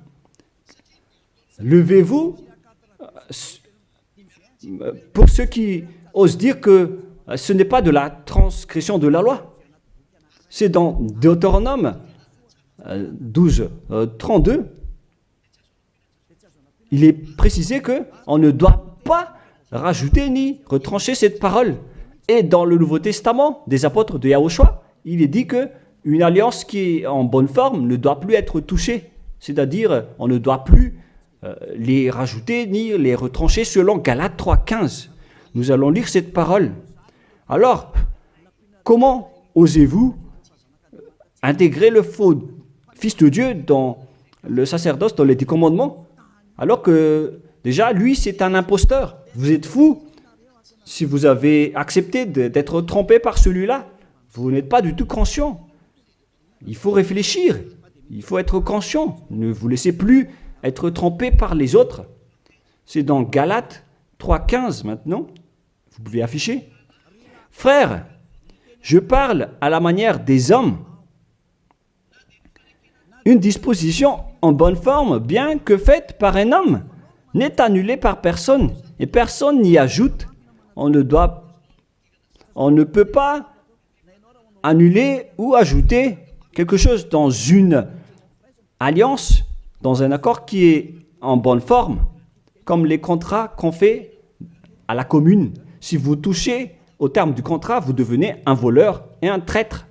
Levez-vous. Pour ceux qui osent dire que ce n'est pas de la transgression de la loi. C'est dans Deutéronome 12, 32. Il est précisé qu'on ne doit pas rajouter ni retrancher cette parole. Et dans le Nouveau Testament des apôtres de Yahushua, il est dit qu'une alliance qui est en bonne forme ne doit plus être touchée. C'est-à-dire, on ne doit plus les rajouter ni les retrancher selon Galates 3.15. Nous allons lire cette parole. Alors, comment osez-vous intégrer le faux Fils de Dieu dans le sacerdoce, dans les 10 commandements, alors que déjà, lui, c'est un imposteur. Vous êtes fou. Si vous avez accepté d'être trompé par celui-là, vous n'êtes pas du tout conscient. Il faut réfléchir. Il faut être conscient. Ne vous laissez plus être trompé par les autres. C'est dans Galates 3,15 maintenant. Vous pouvez afficher. Frères, je parle à la manière des hommes. Une disposition en bonne forme, bien que faite par un homme, n'est annulée par personne et personne n'y ajoute. On ne peut pas annuler ou ajouter quelque chose dans une alliance, dans un accord qui est en bonne forme, comme les contrats qu'on fait à la commune. Si vous touchez au terme du contrat, vous devenez un voleur et un traître.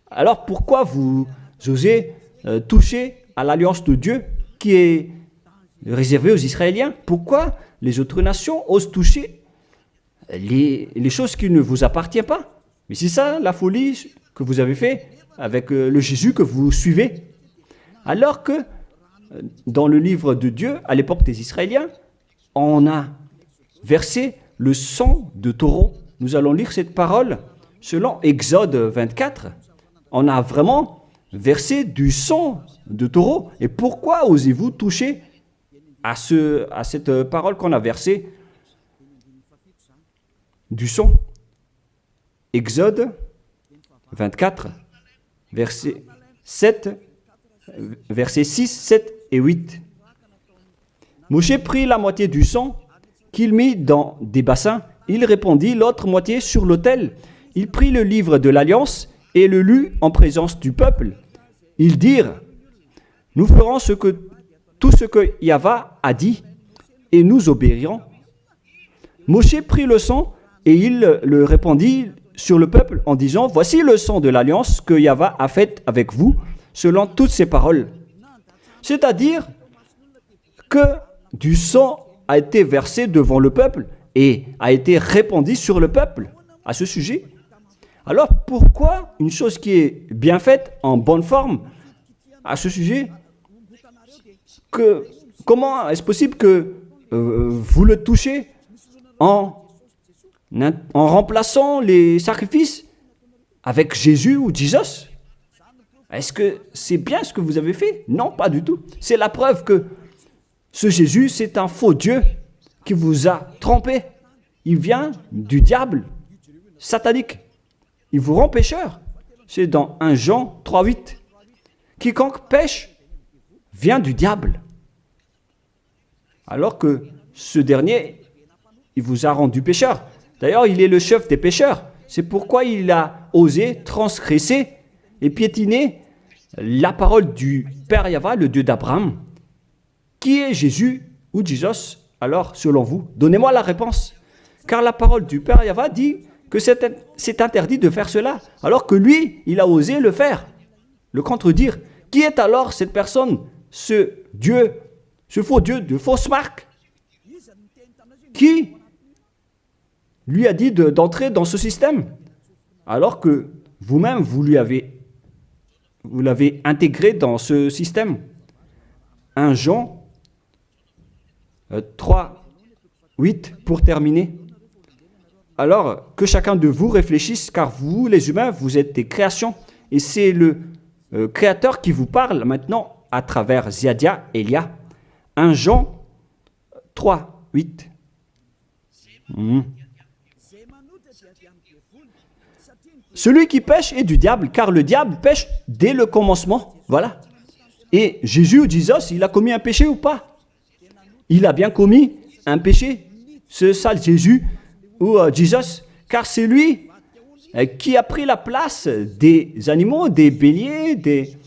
Alors pourquoi vous osez toucher à l'alliance de Dieu qui est réservée aux Israéliens? Pourquoi les autres nations osent toucher les choses qui ne vous appartiennent pas? Mais c'est ça la folie que vous avez fait avec le Jésus que vous suivez. Alors que dans le livre de Dieu, à l'époque des Israéliens, on a versé le sang de taureau. Nous allons lire cette parole selon Exode 24. On a vraiment versé du sang de taureau. Et pourquoi osez-vous toucher à cette parole qu'on a versée du sang? Exode 24, versets 6, 7 et 8. Moshe prit la moitié du sang qu'il mit dans des bassins. Il répandit l'autre moitié sur l'autel. Il prit le livre de l'Alliance et le lut en présence du peuple. Ils dirent, nous ferons tout ce que Yahva a dit et nous obéirons. Moshe prit le sang et il le répandit sur le peuple en disant, voici le sang de l'Alliance que Yahva a faite avec vous selon toutes ces paroles. C'est-à-dire que du sang a été versé devant le peuple et a été répandu sur le peuple à ce sujet. Alors pourquoi une chose qui est bien faite, en bonne forme, à ce sujet, comment est-ce possible que vous le touchez en remplaçant les sacrifices avec Jésus ou Jesus? Est-ce que c'est bien ce que vous avez fait? Non, pas du tout. C'est la preuve que ce Jésus, c'est un faux Dieu qui vous a trompé. Il vient du diable satanique. Il vous rend pécheur. C'est dans 1 Jean 3,8. Quiconque pêche vient du diable. Alors que ce dernier, il vous a rendu pécheur. D'ailleurs, il est le chef des pécheurs. C'est pourquoi il a osé transgresser et piétiner la parole du Père Yahva, le Dieu d'Abraham. Qui est Jésus ou Jesus, alors, selon vous? Donnez-moi la réponse. Car la parole du Père Yahva dit que c'est interdit de faire cela, alors que lui, il a osé le faire, le contredire. Qui est alors cette personne, ce Dieu, ce faux Dieu de fausse marque, qui lui a dit d'entrer dans ce système, alors que vous-même, vous l'avez intégré dans ce système? 1 Jean 3, 8, pour terminer. Alors, que chacun de vous réfléchisse, car vous, les humains, vous êtes des créations, et c'est le Créateur qui vous parle maintenant à travers Ziadia Elia. 1 Jean 3, 8. Celui qui pêche est du diable, car le diable pêche dès le commencement. Voilà. Et Jésus ou Jesus, il a commis un péché ou pas? Il a bien commis un péché, ce sale Jésus ou Jesus, car c'est lui qui a pris la place des animaux, des béliers, des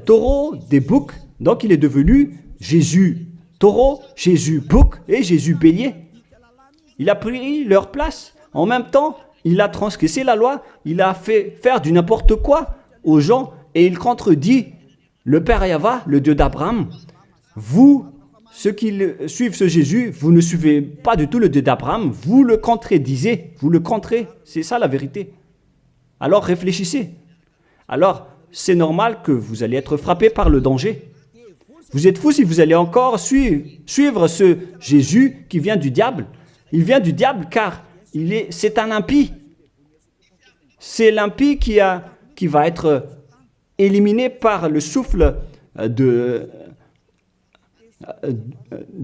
taureaux, des boucs. Donc il est devenu Jésus taureau, Jésus bouc et Jésus bélier. Il a pris leur place. En même temps, il a transgressé la loi, il a fait faire du n'importe quoi aux gens et il contredit le Père Yahva, le Dieu d'Abraham. Vous, ceux qui suivent ce Jésus, vous ne suivez pas du tout le Dieu d'Abraham, vous le contredisez, vous le contrez, c'est ça la vérité. Alors réfléchissez. Alors, c'est normal que vous allez être frappé par le danger. Vous êtes fous si vous allez encore suivre ce Jésus qui vient du diable. Il vient du diable car c'est un impie. C'est l'impie qui va être éliminé par le souffle de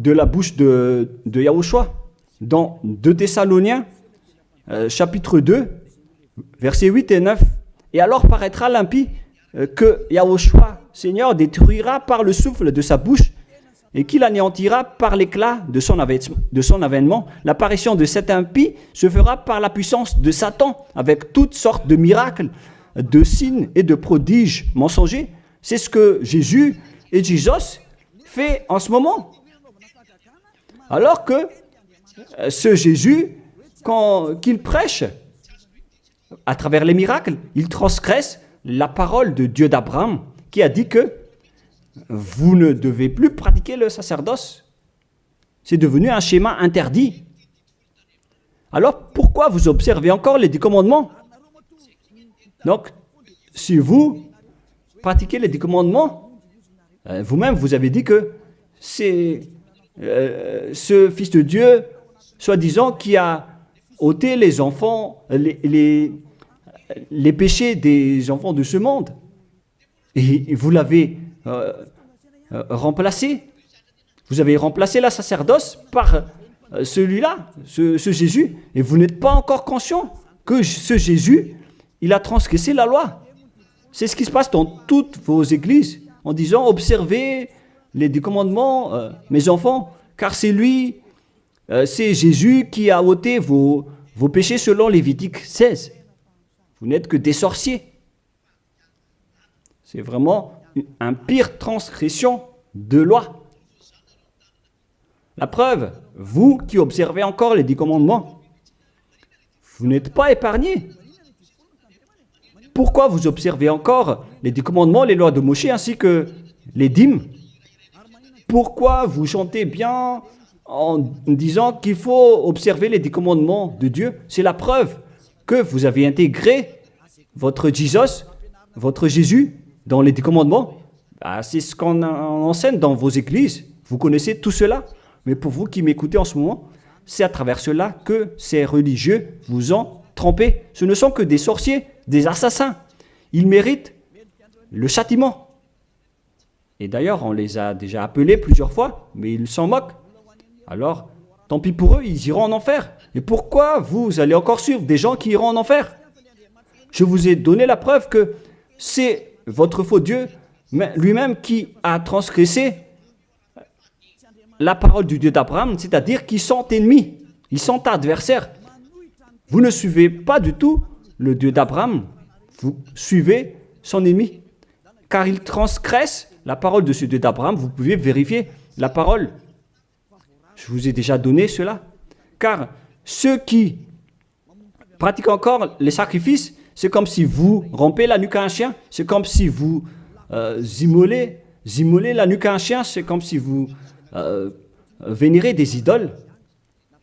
la bouche de Yahushua. Dans 2 Thessaloniens, chapitre 2, versets 8 et 9. Et alors paraîtra l'impie que Yahushua, Seigneur, détruira par le souffle de sa bouche et qu'il anéantira par l'éclat de son avènement. L'apparition de cet impie se fera par la puissance de Satan, avec toutes sortes de miracles, de signes et de prodiges mensongers. C'est ce que Jésus et Jesus fait en ce moment. Alors que ce Jésus, qu'il prêche à travers les miracles, il transgresse la parole de Dieu d'Abraham, qui a dit que vous ne devez plus pratiquer le sacerdoce. C'est devenu un schéma interdit. Alors, pourquoi vous observez encore les 10 commandements? Donc, si vous pratiquez les 10 commandements, vous-même, vous avez dit que c'est ce Fils de Dieu, soi-disant, qui a ôté les enfants, les péchés des enfants de ce monde. Et vous l'avez remplacé. Vous avez remplacé la sacerdoce par celui-là, ce Jésus. Et vous n'êtes pas encore conscient que ce Jésus, il a transgressé la loi. C'est ce qui se passe dans toutes vos églises, en disant, observez les 10 commandements, mes enfants, car c'est lui, c'est Jésus qui a ôté vos péchés selon Lévitique 16. Vous n'êtes que des sorciers. C'est vraiment une pire transgression de loi. La preuve, vous qui observez encore les 10 commandements, vous n'êtes pas épargnés. Pourquoi vous observez encore les 10 commandements, les lois de Moïse ainsi que les dîmes? Pourquoi vous chantez bien en disant qu'il faut observer les 10 commandements de Dieu? C'est la preuve que vous avez intégré votre Jésus dans les 10 commandements. C'est ce qu'on enseigne dans vos églises. Vous connaissez tout cela. Mais pour vous qui m'écoutez en ce moment, c'est à travers cela que ces religieux vous ont trompé. Ce ne sont que des sorciers, des assassins. Ils méritent le châtiment. Et d'ailleurs, on les a déjà appelés plusieurs fois, mais ils s'en moquent. Alors, tant pis pour eux, ils iront en enfer. Et pourquoi vous allez encore suivre des gens qui iront en enfer? Je vous ai donné la preuve que c'est votre faux Dieu lui-même qui a transgressé la parole du Dieu d'Abraham, c'est-à-dire qu'ils sont ennemis, ils sont adversaires. Vous ne suivez pas du tout le Dieu d'Abraham, vous suivez son ennemi, car il transgresse la parole de ce Dieu d'Abraham. Vous pouvez vérifier la parole. Je vous ai déjà donné cela. Car ceux qui pratiquent encore les sacrifices, c'est comme si vous rompez la nuque à un chien, c'est comme si vous immolez la nuque à un chien, c'est comme si vous vénérez des idoles.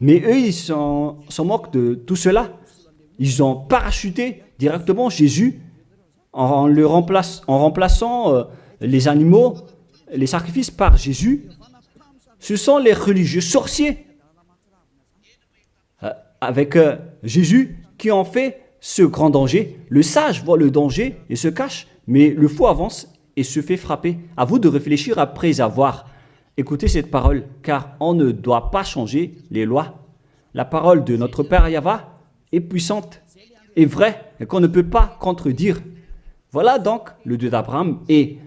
Mais eux, ils s'en moquent de tout cela. Ils ont parachuté directement Jésus en remplaçant les animaux, les sacrifices par Jésus. Ce sont les religieux sorciers avec Jésus qui ont fait ce grand danger. Le sage voit le danger et se cache, mais le fou avance et se fait frapper. À vous de réfléchir après avoir écouté cette parole, car on ne doit pas changer les lois. La parole de notre Père Yahva est puissante et vraie et qu'on ne peut pas contredire. Voilà donc le Dieu d'Abraham, et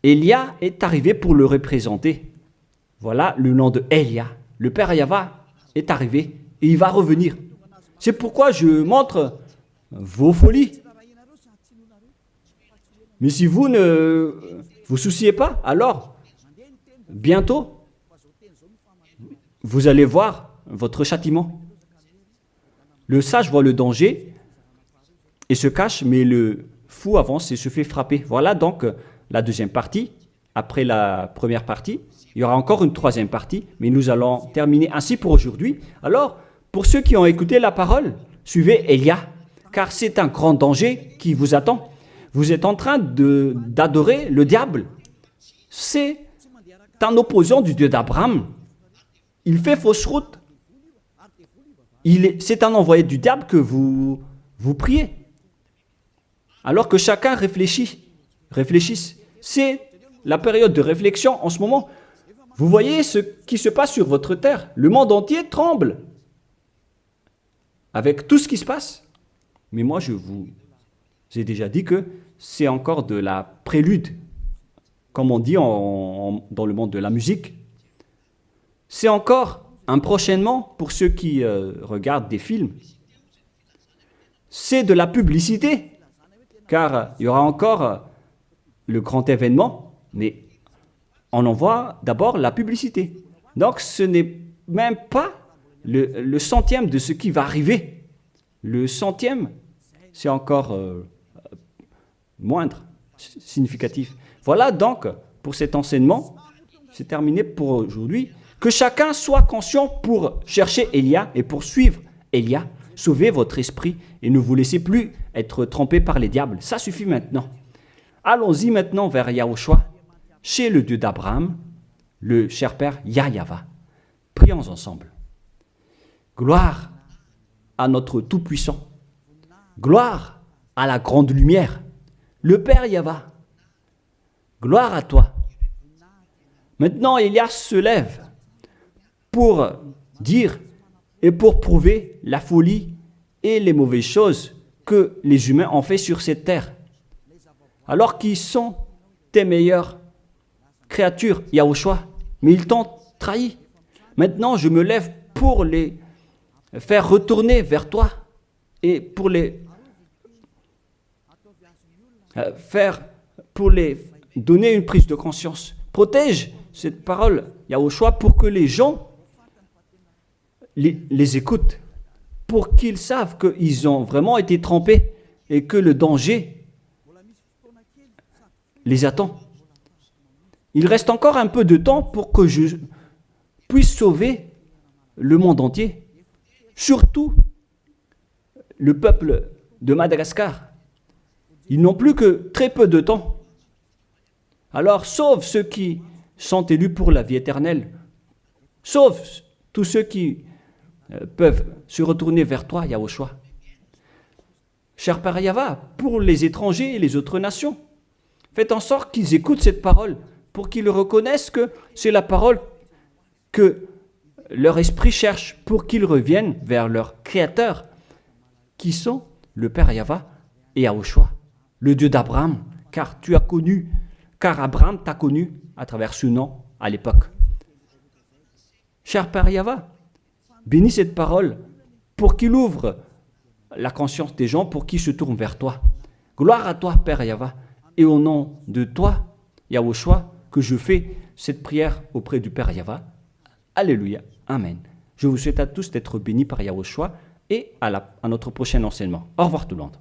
Élia est arrivé pour le représenter. Voilà le nom de Élia. Le Père Yahva est arrivé et il va revenir. C'est pourquoi je montre vos folies. Mais si vous ne vous souciez pas, alors bientôt vous allez voir votre châtiment. Le sage voit le danger et se cache, mais le fou avance et se fait frapper. Voilà donc la deuxième partie. Après la première partie, il y aura encore une troisième partie, mais nous allons terminer ainsi pour aujourd'hui. Alors, pour ceux qui ont écouté la parole, suivez Élia, car c'est un grand danger qui vous attend. Vous êtes en train d'adorer le diable. C'est un opposant du Dieu d'Abraham. Il fait fausse route. C'est un envoyé du diable que vous priez. Alors que chacun réfléchisse. C'est la période de réflexion en ce moment. Vous voyez ce qui se passe sur votre terre. Le monde entier tremble avec tout ce qui se passe. Mais moi, je vous ai déjà dit que c'est encore de la prélude, comme on dit dans le monde de la musique. C'est encore un prochainement pour ceux qui regardent des films. C'est de la publicité, car il y aura encore le grand événement, mais on en voit d'abord la publicité. Donc ce n'est même pas le centième de ce qui va arriver. Le centième, c'est encore moindre, significatif. Voilà donc pour cet enseignement, c'est terminé pour aujourd'hui. Que chacun soit conscient pour chercher Élia et pour suivre Élia. Sauvez votre esprit et ne vous laissez plus être trompé par les diables. Ça suffit maintenant. Allons-y maintenant vers Yahushua, chez le Dieu d'Abraham, le cher Père Yahweh. Prions ensemble. Gloire à notre Tout-Puissant. Gloire à la grande lumière, le Père Yahweh. Gloire à toi. Maintenant, Élia se lève pour dire et pour prouver la folie et les mauvaises choses que les humains ont fait sur cette terre. Alors qu'ils sont tes meilleures créatures, Yahushua, mais ils t'ont trahi. Maintenant, je me lève pour les faire retourner vers toi et pour les donner une prise de conscience. Protège cette parole, Yahushua, pour que les gens les écoutent, pour qu'ils savent qu'ils ont vraiment été trompés et que le danger les attend. Il reste encore un peu de temps pour que je puisse sauver le monde entier, surtout le peuple de Madagascar. Ils n'ont plus que très peu de temps. Alors sauve ceux qui sont élus pour la vie éternelle. Sauve tous ceux qui peuvent se retourner vers toi, Yahushua. Cher Père Yahweh, pour les étrangers et les autres nations, faites en sorte qu'ils écoutent cette parole, pour qu'ils reconnaissent que c'est la parole que leur esprit cherche, pour qu'ils reviennent vers leur Créateur, qui sont le Père Yahweh et Yahushua, le Dieu d'Abraham, car Abraham t'a connu à travers ce nom à l'époque. Cher Père Yahweh, bénis cette parole pour qu'il ouvre la conscience des gens, pour qu'ils se tournent vers toi. Gloire à toi, Père Yahweh, et au nom de toi, Yahushua, que je fais cette prière auprès du Père Yahweh. Alléluia. Amen. Je vous souhaite à tous d'être bénis par Yahushua et à notre prochain enseignement. Au revoir tout le monde.